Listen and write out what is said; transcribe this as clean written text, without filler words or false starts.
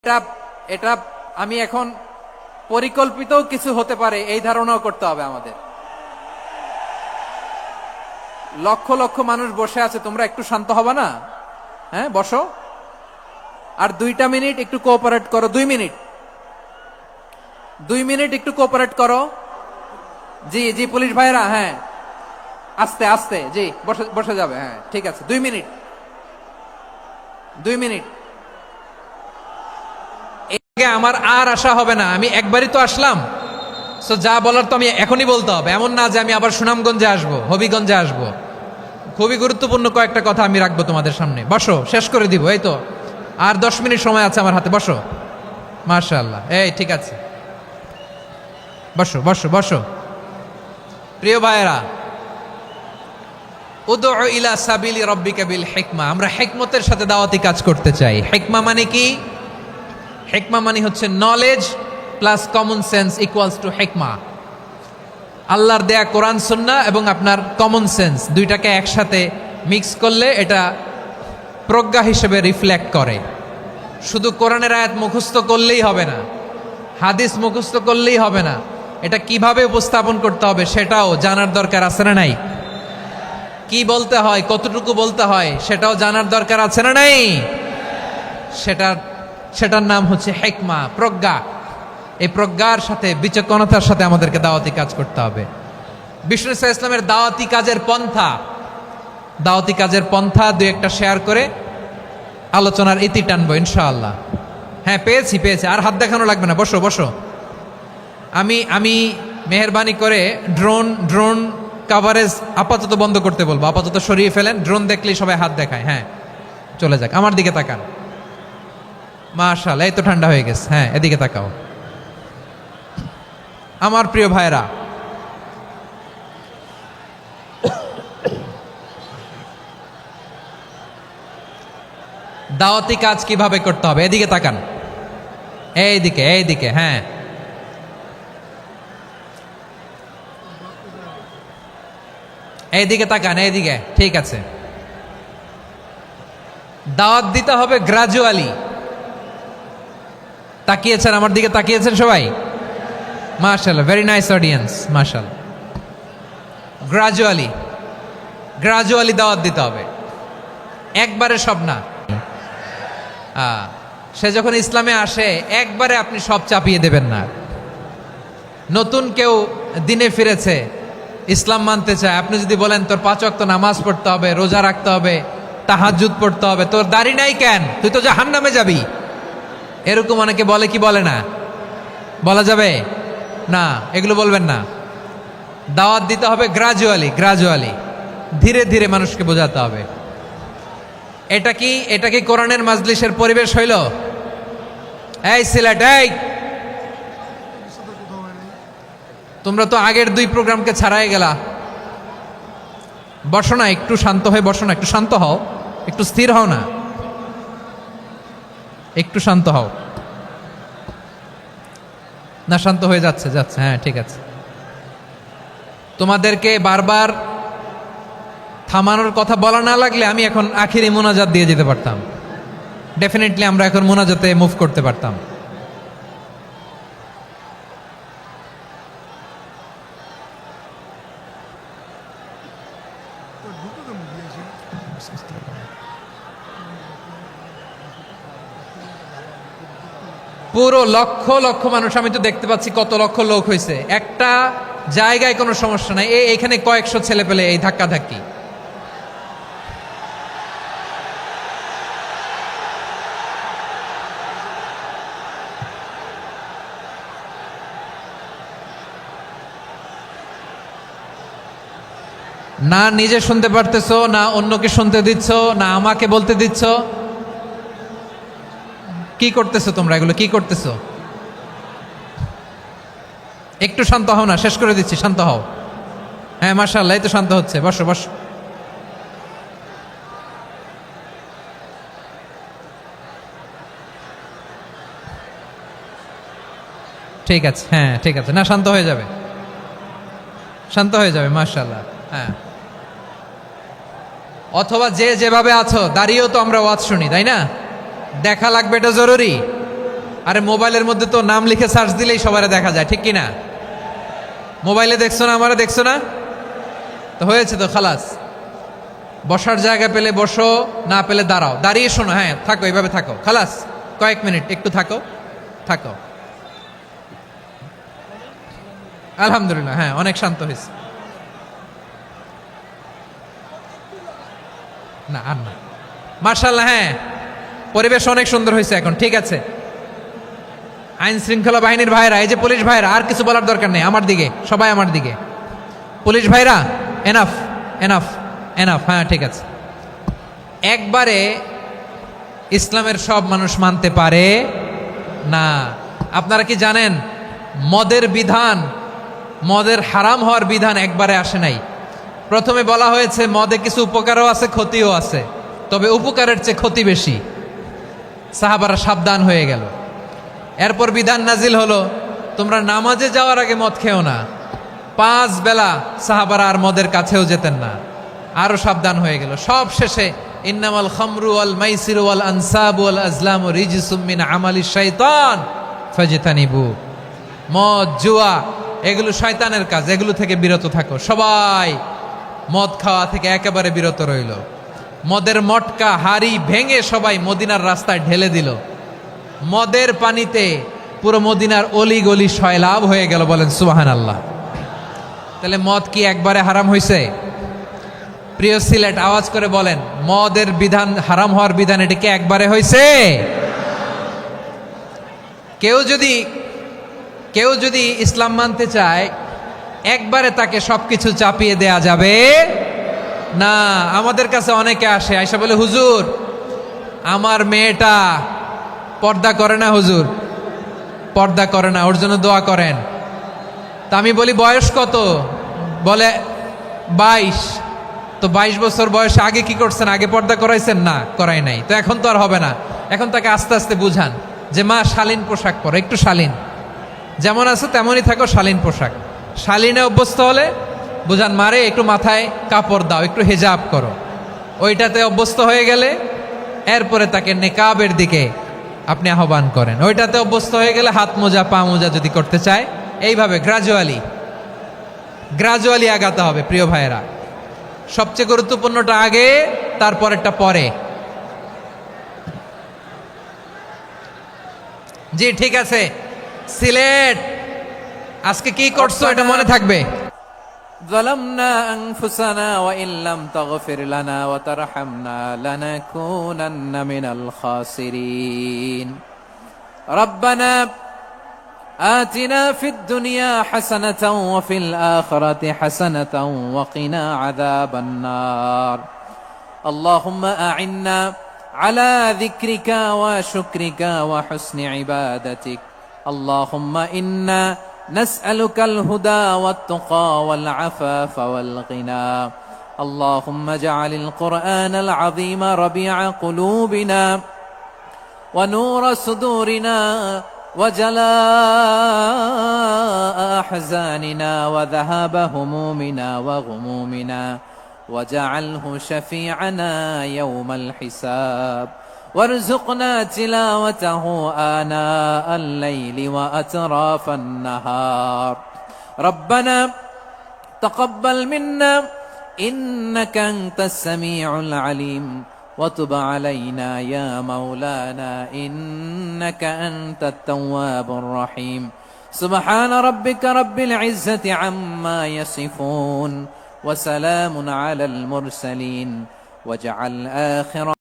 এটা এটা আমি এখন পরিকল্পিত কিছু হতে পারে এই ধারণাও করতে হবে আমাদের। লক্ষ লক্ষ মানুষ বসে আছে, তোমরা একটু শান্ত হবে না? হ্যাঁ, বসো। আর 2টা মিনিট একটু কোঅপারেট করো। 2 মিনিট একটু কোঅপারেট করো। জি জি পুলিশ ভাইরা, হ্যাঁ আস্তে আস্তে, জি বসে বসে যাবে। হ্যাঁ ঠিক আছে, 2 মিনিট। আমার আর আশা হবে না, আমি একবারই তো আসলাম, সো যা বলার তো আমি এখনই বলতে হবে। এমন না যে আমি আবার সুনামগঞ্জে আসবো, হবিগঞ্জে আসবো। খুবই গুরুত্বপূর্ণ কয়েকটা কথা আমি রাখবো তোমাদের সামনে। বসো, শেষ করে দিব। এই তো আর 10 মিনিট সময় আছে আমার হাতে। বসো, মাশাআল্লাহ। এই ঠিক আছে, বসো বসো বসো। প্রিয় ভাইয়েরা, উদউ ইলা সাবিলি রাব্বিকা বিল হিকমা, আমরা হিকমতের সাথে দাওয়াতি কাজ করতে চাই। হিকমা মানে কি? হিকমা মানে হচ্ছে knowledge plus common sense equals to হিকমা। আল্লাহর দেয়া কোরআন সুন্নাহ এবং আপনার কমন সেন্স দুইটাকে একসাথে মিক্স করলে এটা প্রজ্ঞা হিসেবে রিফ্লেক্ট করে। শুধু কোরআনের আয়াত মুখস্থ করলেই হবে না, হাদিস মুখস্থ করলেই হবে না, এটা কিভাবে উপস্থাপন করতে হবে সেটাও জানার দরকার আছে না নাই? কি বলতে হয়, কতটুকু বলতে হয় সেটাও জানার দরকার আছে না নাই? সেটার নাম হচ্ছে হিকমা, প্রজ্ঞা। এই প্রজ্ঞার সাথে বিচক্ষণতার সাথে আমাদেরকে দাওয়াতি কাজ করতে হবে। বিষ্ণু ইসলামের দাওয়াতি কাজের পন্থা দুই একটা শেয়ার করে আলোচনার ইতি টানবো ইনশাআল্লাহ। হ্যাঁ পেয়েছি। আর হাত দেখানো লাগবে না, বসো বসো। আমি মেহেরবানি করে ড্রোন কাভারেজ আপাতত বন্ধ করতে বলবো, আপাতত সরিয়ে ফেলেন। ড্রোন দেখলেই সবাই হাত দেখায়। হ্যাঁ চলে যাক, আমার দিকে তাকান। মাশাআল্লাহ, এই তো ঠান্ডা হয়ে গেছে। হ্যাঁ এদিকে তাকাও। আমার প্রিয় ভাইরা, দাওয়াতি কাজ কিভাবে করতে হবে এদিকে তাকান। এইদিকে হ্যাঁ। এইদিকে তাকান, এইদিকে, ঠিক আছে। দাওয়াত দিতে হবে গ্রাজুয়ালি। তাকিয়েছেন আমার দিকে, তাকিয়েছেন সবাই? মাশাআল্লাহ, ভেরি নাইস অডিয়েন্স, মাশাআল্লাহ। গ্রাজুয়ালি দাওয়াত দিতে হবে, একবারে সব না। সে যখন ইসলামে আসে একবারে আপনি সব চাপিয়ে দেবেন না। নতুন কেউ দিনে ফিরেছে, ইসলাম মানতে চায়, আপনি যদি বলেন তোর 5 ওয়াক্ত নামাজ পড়তে হবে, রোজা রাখতে হবে, তাহাজ্জুদ পড়তে হবে, তোর দাড়ি নাই কেন, তুই তো জাহান্নামে যাবি, এরকম অনেকে বলে কি বলে না? বলা যাবে না, এগুলো বলবেন না। দাওয়াত দিতে হবে গ্রাজুয়ালি, ধীরে ধীরে মানুষকে বোঝাতে হবে। এটা কি কোরআনের মাজলিসের পরিবেশ হইল? এই সিলেট, এই তোমরা তো আগের 2 প্রোগ্রামকে ছাড়াই গেলা। বসো না, একটু শান্ত হয়ে বসো না, একটু শান্ত হও, একটু স্থির হও না, একটু শান্ত হও না। শান্ত হয়ে যাচ্ছে। হ্যাঁ ঠিক আছে। তোমাদেরকে বারবার থামানোর কথা বলা না লাগলে আমি এখন আখিরি মোনাজাত দিয়ে যেতে পারতাম। ডেফিনেটলি আমরা এখন মোনাজাতে মুভ করতে পারতাম। পুরো লক্ষ লক্ষ মানুষ, আমি তো দেখতে পাচ্ছি কত লক্ষ লোক হয়েছে। একটা জায়গায় কোনো সমস্যা নাই, এইখানে কয়েকশো ছেলে পেলে এই ধাক্কাধাক্কি। না নিজে শুনতে পারতেছো, না অন্যকে শুনতে দিচ্ছ, না আমাকে বলতে দিচ্ছ। কি করতেছো তোমরা, এগুলো কি করতেছো? একটু শান্ত হও না, শেষ করে দিচ্ছি, শান্ত হও। হ্যাঁ মাশাআল্লাহ, এই তো শান্ত হচ্ছে। বসো বসো। ঠিক আছে, হ্যাঁ ঠিক আছে। না শান্ত হয়ে যাবে, মাশাআল্লাহ। হ্যাঁ, অথবা যে যেভাবে আছো দাঁড়িয়েও তো আমরা ওয়াজ শুনি, তাই না? দেখা লাগবে, এটা জরুরি। আরে মোবাইলের মধ্যে তো নাম লিখে সার্চ দিলেই সবারে দেখা যায়, ঠিক কি না? মোবাইলে দেখছো না, আমারে দেখছো না, তো হয়েছে তো, খালাস। বসার জায়গা পেলে বসো, না পেলে দাঁড়াও, দাঁড়িয়ে শোনো, হ্যাঁ থাকো, এইভাবে থাকো, খালাস। কয়েক মিনিট একটু থাকো, থাকো। আলহামদুলিল্লাহ, হ্যাঁ অনেক শান্ত হয়েছে। না আর না, মার্শাল্লাহ, হ্যাঁ পরিবেশ অনেক সুন্দর হয়েছে এখন, ঠিক আছে। আইন শৃঙ্খলা বাহিনীর ভাইরা, এই যে পুলিশ ভাইরা, আর কিছু বলার দরকার নেই, আমার দিকে সবাই, আমার দিকে। পুলিশ ভাইরা, এনাফ এনাফ এনাফ, হ্যাঁ ঠিক আছে। একবারে ইসলামের সব মানুষ মানতে পারে না। আপনারা কি জানেন মদের বিধান, মদের হারাম হওয়ার বিধান একবারে আসে নাই। প্রথমে বলা হয়েছে মদে কিছু উপকারও আছে, ক্ষতিও আছে, তবে উপকারের চেয়ে ক্ষতি বেশি। সাহাবারা সাবধান হয়ে গেল। এরপর বিধান নাজিল হলো, তোমরা নামাজে যাওয়ার আগে মদ খেও না। 5 বেলা সাহাবারা আর মদের কাছেও যেতেন না, আরো সাবধান হয়ে গেল। সব শেষে ইন্নামাল খামরু ওয়াল মাইসিরু ওয়াল আনসাবু ওয়াল আজলামু রিজসুম মিন আমালিশ শাইতান ফাজতানিবু। মদ, জুয়া এগুলো শয়তানের কাজ, এগুলো থেকে বিরত থাকো। সবাই মদ খাওয়া থেকে একেবারে বিরত রইল। মদের মটকা হাড়ি ভেঙে সবাই মদিনার রাস্তায় ঢেলে দিল। মদের পানিতে পুরো মদিনার অলি গলি সয়লাভ হয়ে গেল, বলেন সুবহানাল্লাহ। তাহলে মদ কি একবারে হারাম হয়েছে? প্রিয় সিলেট, আওয়াজ করে বলেন, মদের বিধান, হারাম হওয়ার বিধান এটা কি একবারে হয়েছে? কেউ যদি ইসলাম মানতে চায়, একবারে তাকে সবকিছু চাপিয়ে দেয়া যাবে না। আমাদের কাছে অনেকে আসে, আয়সা বলে, হুজুর আমার মেয়েটা পর্দা করে না, হুজুর পর্দা করে না, ওর জন্য দোয়া করেন। তা আমি বলি বয়স কত? বলে 22। তো 22 বছর বয়সে আগে কি করছেন? আগে পর্দা করাইছেন? না, করাই নাই। তো এখন তো আর হবে না। এখন তাকে আস্তে আস্তে বুঝান যে মা শালীন পোশাক পরো, একটু শালীন, যেমন আছো তেমনই থাকো, শালীন পোশাক। শালীনে অভ্যস্ত হলে বুঝান, মারে একটু মাথায় কাপড় দাও, একটু হেজাব করো। ওইটাতে অভ্যস্ত হয়ে গেলে এরপরে তাকে নেকাবের দিকে আপনি আহ্বান করেন। ওইটাতে অভ্যস্ত হয়ে গেলে হাত মোজা, পা মোজা যদি করতে চায়, এইভাবে গ্রাজুয়ালি আগাতে হবে। প্রিয় ভাইয়েরা, সবচেয়ে গুরুত্বপূর্ণটা আগে, তারপরেরটা পরে। জি ঠিক আছে। সিলেট আজকে কি করছো এটা মনে থাকবে। ظلمنا أنفسنا وإن لم تغفر لنا وترحمنا لنكونن من الخاسرين. ربنا آتنا في الدنيا حسنة وفي الآخرة حسنة وقنا عذاب النار. اللهم أعنا على ذكرك وشكرك وحسن عبادتك. اللهم إنا نسألك الهدى والتقى والعفاف والغنى. اللهم اجعل القرآن العظيم ربيع قلوبنا ونور صدورنا وجلاء أحزاننا وذهاب همومنا وغمومنا، وجعله شفيعنا يوم الحساب، وارزقنا تلاوته آناء الليل وأطراف النهار. ربنا تقبل منا إنك أنت السميع العليم، وتب علينا يا مولانا إنك أنت التواب الرحيم. سبحان ربك رب العزة عما يصفون، وسلام على المرسلين، واجعل آخر